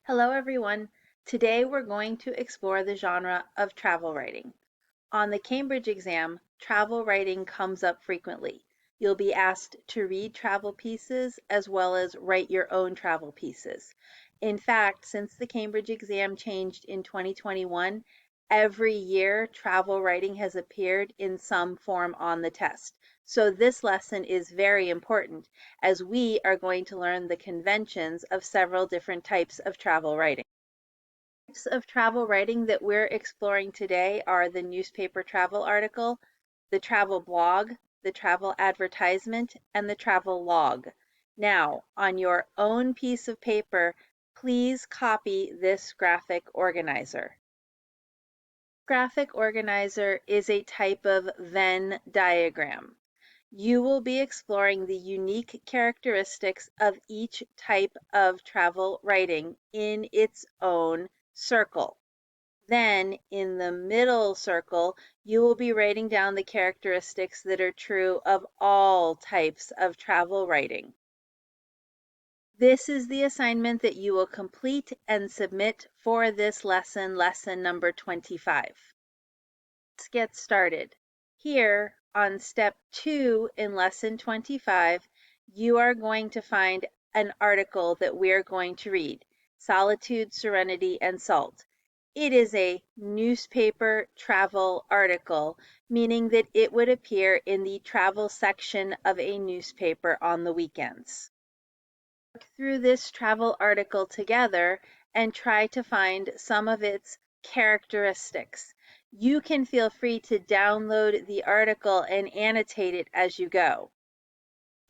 Hello everyone. Today we're going to explore the genre of travel writing. On the Cambridge exam, travel writing comes up frequently. You'll be asked to read travel pieces as well as write your own travel pieces. In fact, since the Cambridge exam changed in 2021, every year travel writing has appeared in some form on the test. So this lesson is very important as we are going to learn the conventions of several different types of travel writing. Types of travel writing that we're exploring today are the newspaper travel article, the travel blog, the travel advertisement, and the travel log. Now, on your own piece of paper, please copy this graphic organizer. Graphic organizer is a type of Venn diagram. You will be exploring the unique characteristics of each type of travel writing in its own circle. Then, in the middle circle, you will be writing down the characteristics that are true of all types of travel writing. This is the assignment that you will complete and submit for this lesson, lesson number 25. Let's get started. Here on step 2 in lesson 25, you are going to find an article that we're going to read, Solitude, Serenity, and Salt. It is a newspaper travel article, meaning that it would appear in the travel section of a newspaper on the weekends. Look through this travel article together and try to find some of its characteristics. You can feel free to download the article and annotate it as you go.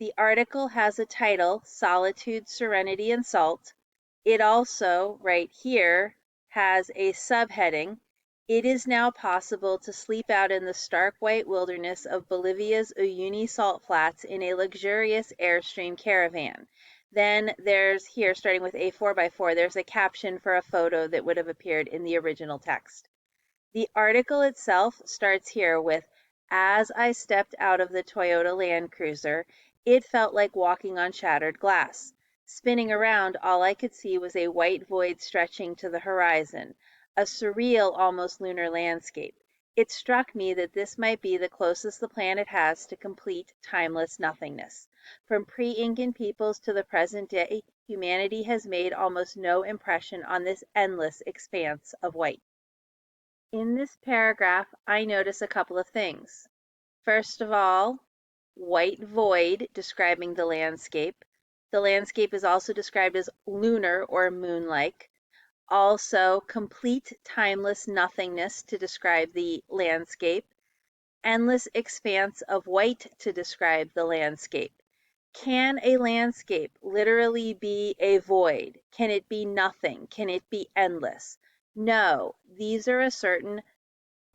The article has a title, Solitude, Serenity, and Salt. It also, right here, has a subheading, It is now possible to sleep out in the stark white wilderness of Bolivia's Uyuni salt flats in a luxurious Airstream caravan. Then there's here, starting with a 4x4, there's a caption for a photo that would have appeared in the original text. The article itself starts here with, As I stepped out of the Toyota Land Cruiser, it felt like walking on shattered glass. Spinning around, all I could see was a white void stretching to the horizon, a surreal, almost lunar landscape. It struck me that this might be the closest the planet has to complete timeless nothingness. From pre-Incan peoples to the present day, humanity has made almost no impression on this endless expanse of white. In this paragraph, I notice a couple of things. First of all, white void describing the landscape. The landscape is also described as lunar or moon-like. Also, complete timeless nothingness to describe the landscape. Endless expanse of white to describe the landscape. Can a landscape literally be a void? Can it be nothing? Can it be endless? No, these are a certain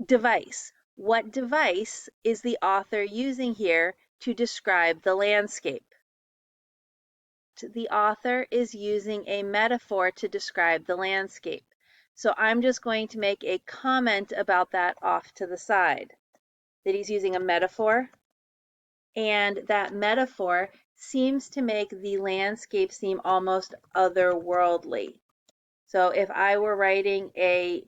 device. What device is the author using here to describe the landscape? The author is using a metaphor to describe the landscape. So I'm just going to make a comment about that off to the side, that he's using a metaphor, and that metaphor seems to make the landscape seem almost otherworldly. So if I were writing a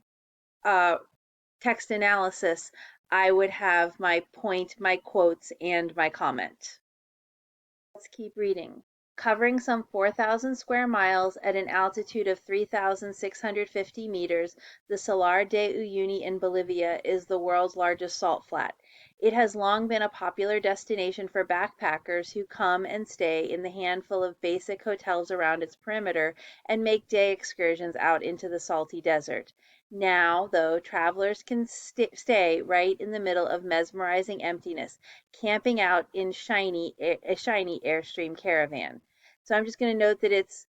text analysis, I would have my point, my quotes, and my comment. Let's keep reading. Covering some 4,000 square miles at an altitude of 3,650 meters, the Salar de Uyuni in Bolivia is the world's largest salt flat. It has long been a popular destination for backpackers who come and stay in the handful of basic hotels around its perimeter and make day excursions out into the salty desert. Now, though, travelers can stay right in the middle of mesmerizing emptiness, camping out in a shiny Airstream caravan. So I'm just going to note that it's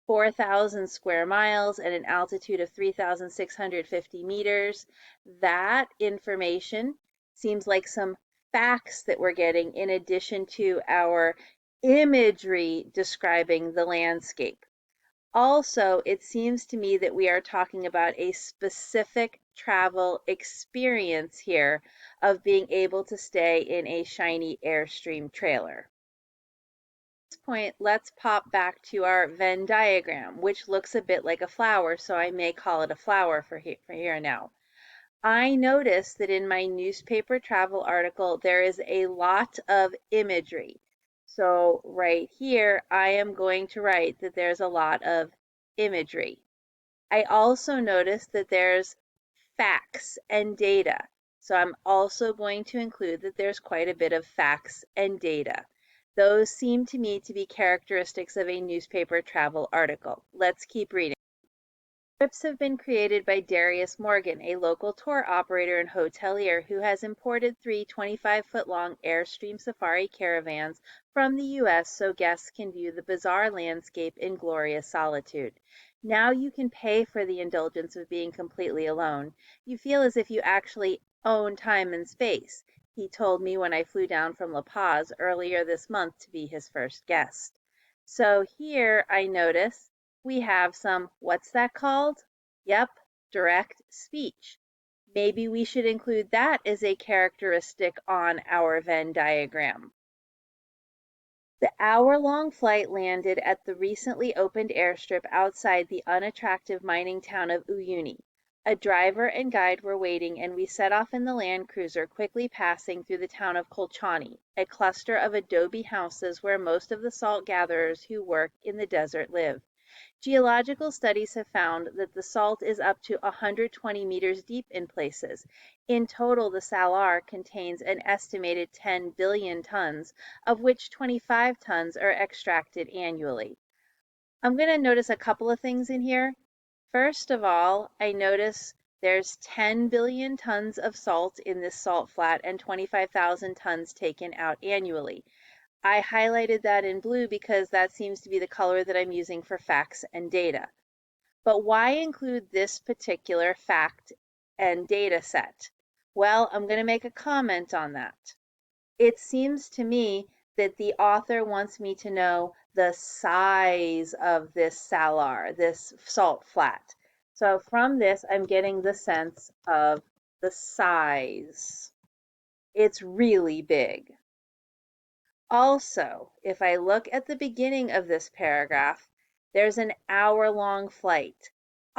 4,000 square miles at an altitude of 3,650 meters. That information seems like some facts that we're getting in addition to our imagery describing the landscape. Also, it seems to me that we are talking about a specific travel experience here of being able to stay in a shiny Airstream trailer. At this point, let's pop back to our Venn diagram, which looks a bit like a flower, so I may call it a flower for here now. I noticed that in my newspaper travel article, there is a lot of imagery. So right here, I am going to write that there's a lot of imagery. I also noticed that there's facts and data. So I'm also going to include that there's quite a bit of facts and data. Those seem to me to be characteristics of a newspaper travel article. Let's keep reading. Trips have been created by Darius Morgan, a local tour operator and hotelier who has imported 3 25-foot-long Airstream safari caravans from the U.S. so guests can view the bizarre landscape in glorious solitude. Now you can pay for the indulgence of being completely alone. You feel as if you actually own time and space, he told me when I flew down from La Paz earlier this month to be his first guest. So here I notice we have some, what's that called? Yep, direct speech. Maybe we should include that as a characteristic on our Venn diagram. The hour-long flight landed at the recently opened airstrip outside the unattractive mining town of Uyuni. A driver and guide were waiting and we set off in the Land Cruiser, quickly passing through the town of Colchani, a cluster of adobe houses where most of the salt gatherers who work in the desert live. Geological studies have found that the salt is up to 120 meters deep in places. In total, the salar contains an estimated 10 billion tons, of which 25 tons are extracted annually. I'm going to notice a couple of things in here. First of all, I notice there's 10 billion tons of salt in this salt flat and 25,000 tons taken out annually. I highlighted that in blue because that seems to be the color that I'm using for facts and data. But why include this particular fact and data set? Well, I'm going to make a comment on that. It seems to me that the author wants me to know the size of this salar, this salt flat. So from this, I'm getting the sense of the size. It's really big. Also, if I look at the beginning of this paragraph, there's an hour-long flight.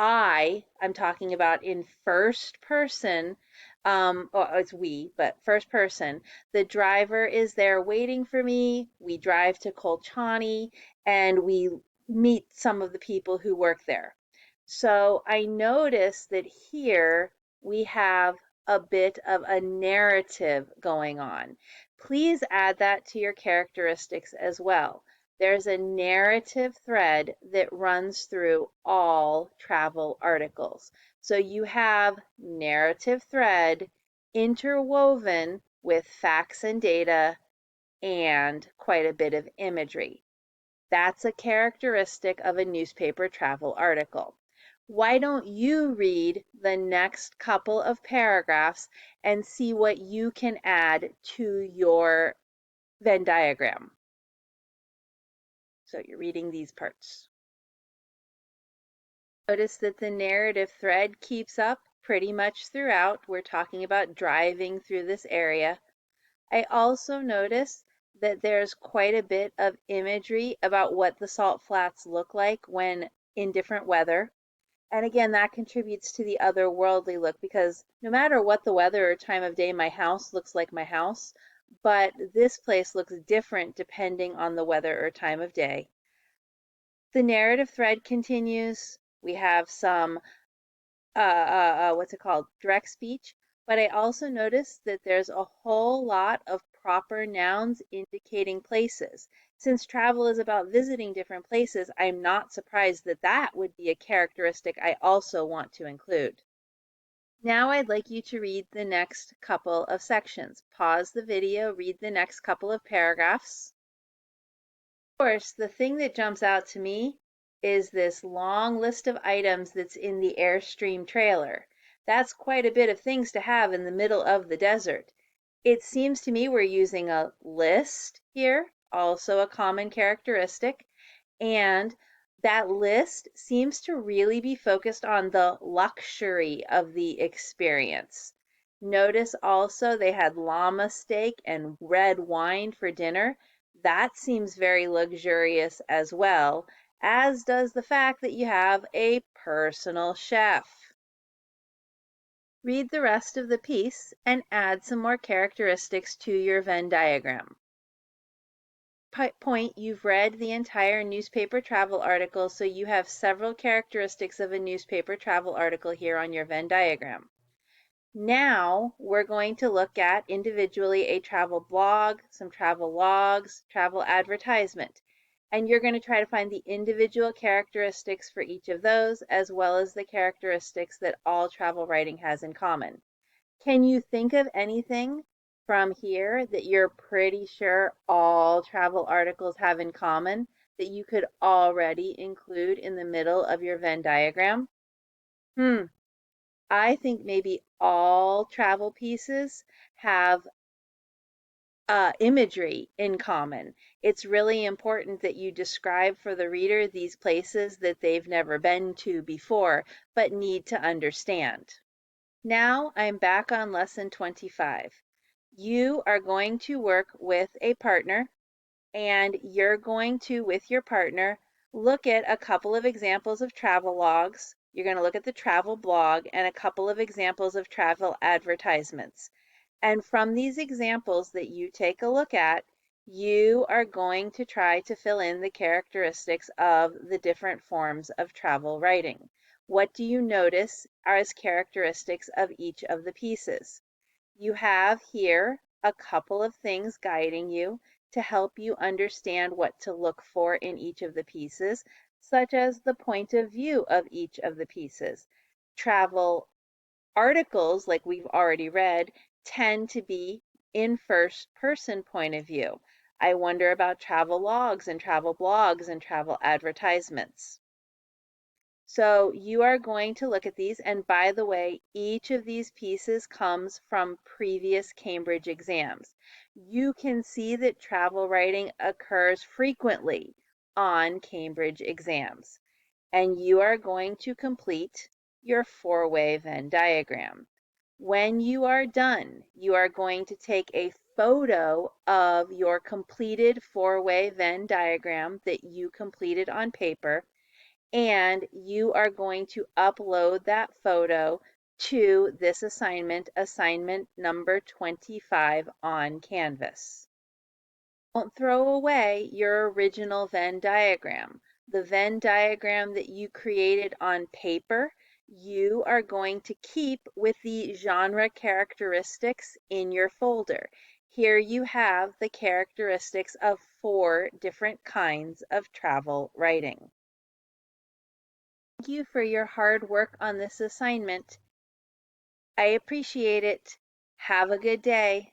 I'm talking about in first person, it's we, but first person. The driver is there waiting for me. We drive to Colchani and we meet some of the people who work there. So I notice that here we have a bit of a narrative going on. Please add that to your characteristics as well. There's a narrative thread that runs through all travel articles. So you have narrative thread interwoven with facts and data and quite a bit of imagery. That's a characteristic of a newspaper travel article. Why don't you read the next couple of paragraphs and see what you can add to your Venn diagram? So you're reading these parts. Notice that the narrative thread keeps up pretty much throughout. We're talking about driving through this area. I also notice that there's quite a bit of imagery about what the salt flats look like when in different weather. And again, that contributes to the otherworldly look because no matter what the weather or time of day, my house looks like my house, but this place looks different depending on the weather or time of day. The narrative thread continues. We have some, what's it called? Direct speech. But I also noticed that there's a whole lot of proper nouns indicating places. Since travel is about visiting different places, I'm not surprised that that would be a characteristic I also want to include. Now I'd like you to read the next couple of sections. Pause the video, read the next couple of paragraphs. Of course, the thing that jumps out to me is this long list of items that's in the Airstream trailer. That's quite a bit of things to have in the middle of the desert. It seems to me we're using a list here, also a common characteristic, and that list seems to really be focused on the luxury of the experience. Notice also they had llama steak and red wine for dinner. That seems very luxurious as well, as does the fact that you have a personal chef. Read the rest of the piece and add some more characteristics to your Venn diagram. Point, you've read the entire newspaper travel article, so you have several characteristics of a newspaper travel article here on your Venn diagram. Now we're going to look at individually a travel blog, some travel logs, travel advertisement, and you're going to try to find the individual characteristics for each of those, as well as the characteristics that all travel writing has in common. Can you think of anything from here that you're pretty sure all travel articles have in common that you could already include in the middle of your Venn diagram? I think maybe all travel pieces have imagery in common. It's really important that you describe for the reader these places that they've never been to before but need to understand. Now I'm back on lesson 25. You are going to work with a partner, and you're going to, with your partner, look at a couple of examples of travel logs. You're going to look at the travel blog and a couple of examples of travel advertisements. And from these examples that you take a look at, you are going to try to fill in the characteristics of the different forms of travel writing. What do you notice as characteristics of each of the pieces? You have here a couple of things guiding you to help you understand what to look for in each of the pieces, such as the point of view of each of the pieces. Travel articles, like we've already read, tend to be in first person point of view. I wonder about travel logs and travel blogs and travel advertisements. So you are going to look at these, and by the way, each of these pieces comes from previous Cambridge exams. You can see that travel writing occurs frequently on Cambridge exams, and you are going to complete your four-way Venn diagram. When you are done, you are going to take a photo of your completed four-way Venn diagram that you completed on paper, and you are going to upload that photo to this assignment number 25 on Canvas. Don't throw away your original Venn diagram. The Venn diagram that you created on paper, you are going to keep with the genre characteristics in your folder. Here you have the characteristics of 4 different kinds of travel writing. Thank you for your hard work on this assignment. I appreciate it. Have a good day.